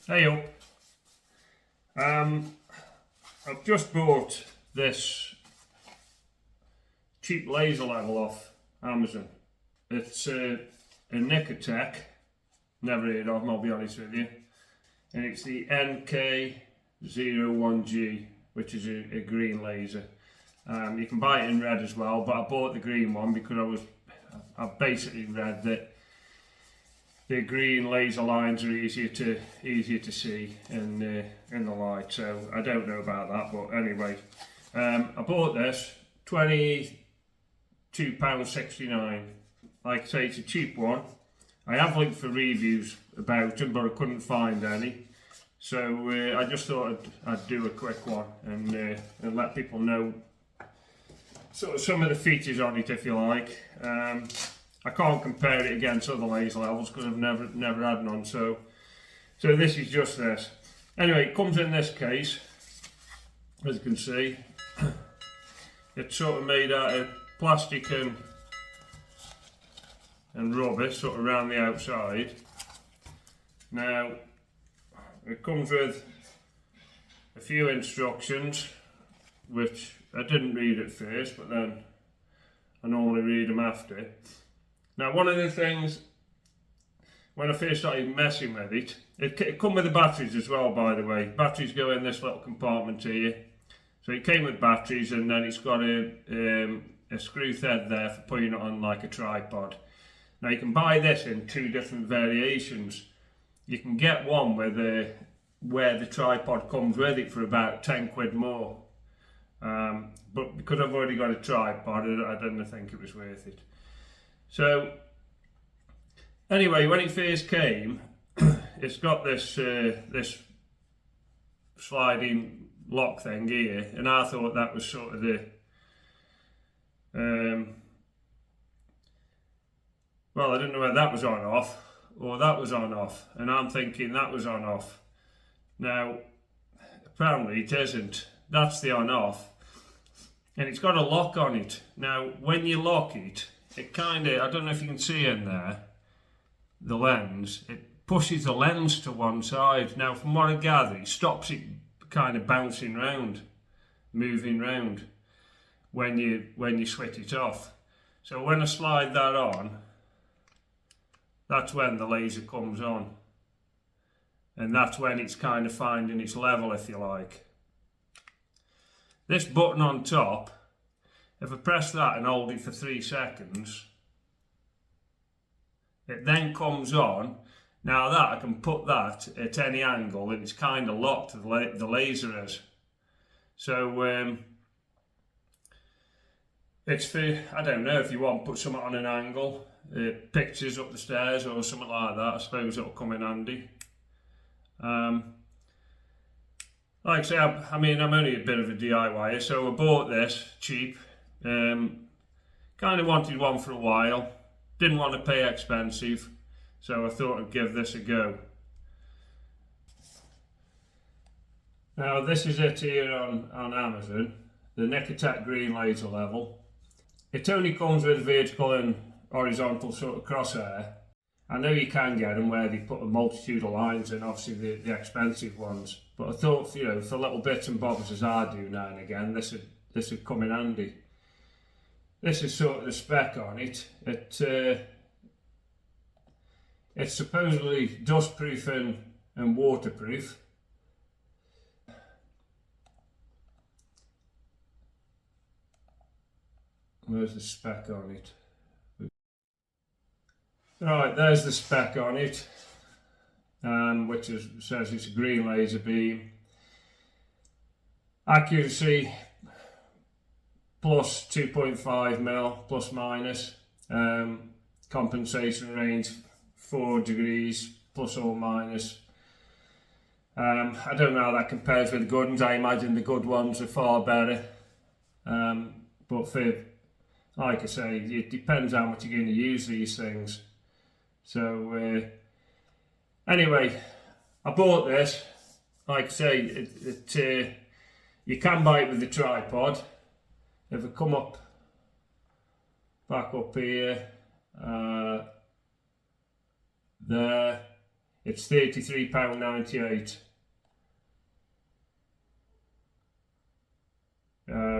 Hey up. I've just bought this cheap laser level off Amazon. It's a NIKOTEK, never heard of them, I'll be honest with you. And it's the NK-01G, which is a green laser. You can buy it in red as well, but I bought the green one because I basically read that the green laser lines are easier to see in the light, so I don't know about that, but anyway, I bought this £22.69. Like I say, it's a cheap one. I have looked for reviews about them, but I couldn't find any, so I just thought I'd do a quick one and let people know sort of some of the features on it, if you like. I can't compare it against other laser levels because I've never had none, so this is just this. Anyway, it comes in this case, as you can see. It's sort of made out of plastic and rubber, sort of around the outside. Now, it comes with a few instructions, which I didn't read at first, but then I normally read them after. Now, one of the things, when I first started messing with it, it come with the batteries as well, by the way. Batteries go in this little compartment here. So it came with batteries, and then it's got a screw head there for putting it on like a tripod. Now, you can buy this in two different variations. You can get one where the tripod comes with it for about 10 quid more. But because I've already got a tripod, I didn't think it was worth it. So anyway, when it first came, it's got this this sliding lock thing here, and I thought that was sort of the well, I didn't know whether that was on off or that was on off, and I'm thinking that was on off. Now apparently it isn't. That's the on off, and it's got a lock on it. Now when you lock it, it kind of, I don't know if you can see in there, the lens, it pushes the lens to one side. Now from what I gather, it stops it kind of bouncing round, moving round when you switch it off. So when I slide that on, that's when the laser comes on, and that's when it's kind of finding its level, if you like. This button on top, if I press that and hold it for 3 seconds, it then comes on. Now that, I can put that at any angle and it's kind of locked, the laser is. So it's for, I don't know, if you want to put something on an angle, pictures up the stairs or something like that, I suppose it'll come in handy. Like I say, I mean, I'm only a bit of a DIYer, so I bought this cheap. Kind of wanted one for a while, didn't want to pay expensive, so I thought I'd give this a go. Now this is it here on Amazon, the NIKOTEK green laser level. It only comes with vertical and horizontal sort of crosshair. I know you can get them where they put a multitude of lines in, obviously the expensive ones, but I thought, you know, for little bits and bobs as I do now and again, this would come in handy. This is sort of the spec on it. It's supposedly dustproof and waterproof. Where's the spec on it? Right, there's the spec on it, which says it's a green laser beam. Accuracy plus 2.5 mil, plus minus. Compensation range 4 degrees, plus or minus. I don't know how that compares with the good ones. I imagine the good ones are far better. But for, like I say, it depends how much you're going to use these things. So anyway, I bought this. Like I say, you can buy it with the tripod. If I come back up here, there, It's £33.98.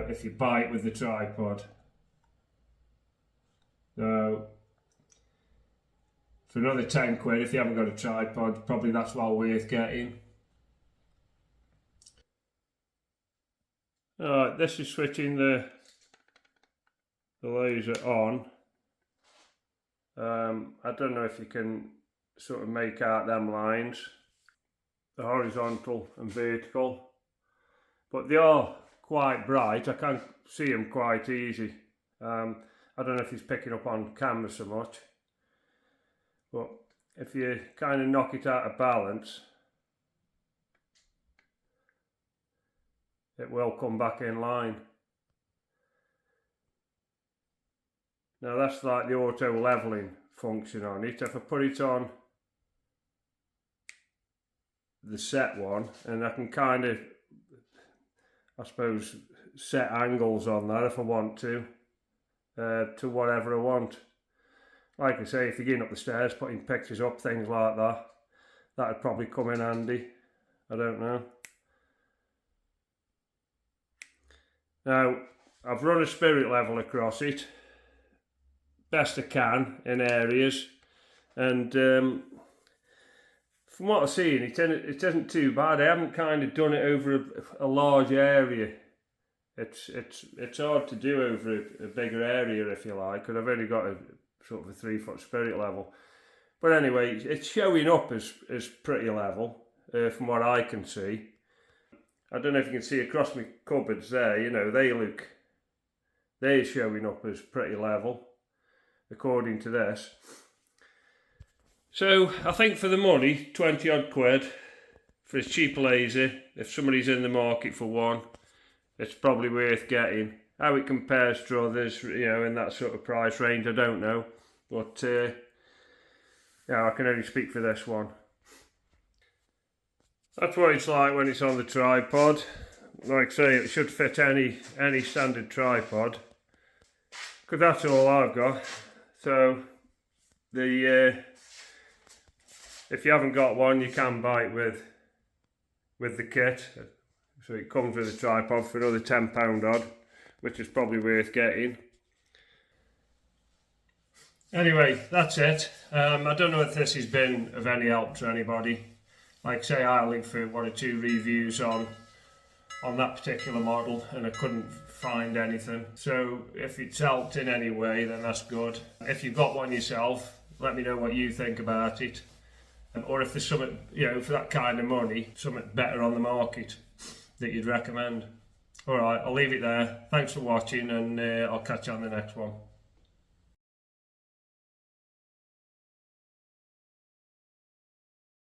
If you buy it with the tripod. So for another 10 quid, if you haven't got a tripod, probably that's well worth getting. Alright, this is switching the laser on. I don't know if you can sort of make out them lines, the horizontal and vertical, but they are quite bright. I can see them quite easy. I don't know if he's picking up on camera so much, but if you kind of knock it out of balance, it will come back in line. Now that's like the auto leveling function on it. If I put it on the set one, and I can kind of, I suppose, set angles on that if I want to whatever I want. Like I say, if you're getting up the stairs, putting pictures up, things like that, that'd probably come in handy. I don't know. Now, I've run a spirit level across it, best I can in areas, and from what I've seen, it isn't too bad. I haven't kind of done it over a large area. It's hard to do over a bigger area, if you like, because I've only got a sort of a 3-foot spirit level. But anyway, it's showing up as pretty level from what I can see. I don't know if you can see across my cupboards there, you know, they're showing up as pretty level, according to this. So I think for the money, 20 odd quid, for a cheap laser, if somebody's in the market for one, it's probably worth getting. How it compares to others, you know, in that sort of price range, I don't know. But yeah, I can only speak for this one. That's what it's like when it's on the tripod. Like I say, it should fit any standard tripod, because that's all I've got. So if you haven't got one, you can buy it with the kit. So it comes with a tripod for another £10 odd, which is probably worth getting. Anyway, that's it. I don't know if this has been of any help to anybody. Like I say, I'll link for 1 or 2 reviews on that particular model, and I couldn't find anything. So if it's helped in any way, then that's good. If you've got one yourself, let me know what you think about it. Or if there's something, you know, for that kind of money, something better on the market that you'd recommend. Alright, I'll leave it there. Thanks for watching, and I'll catch you on the next one.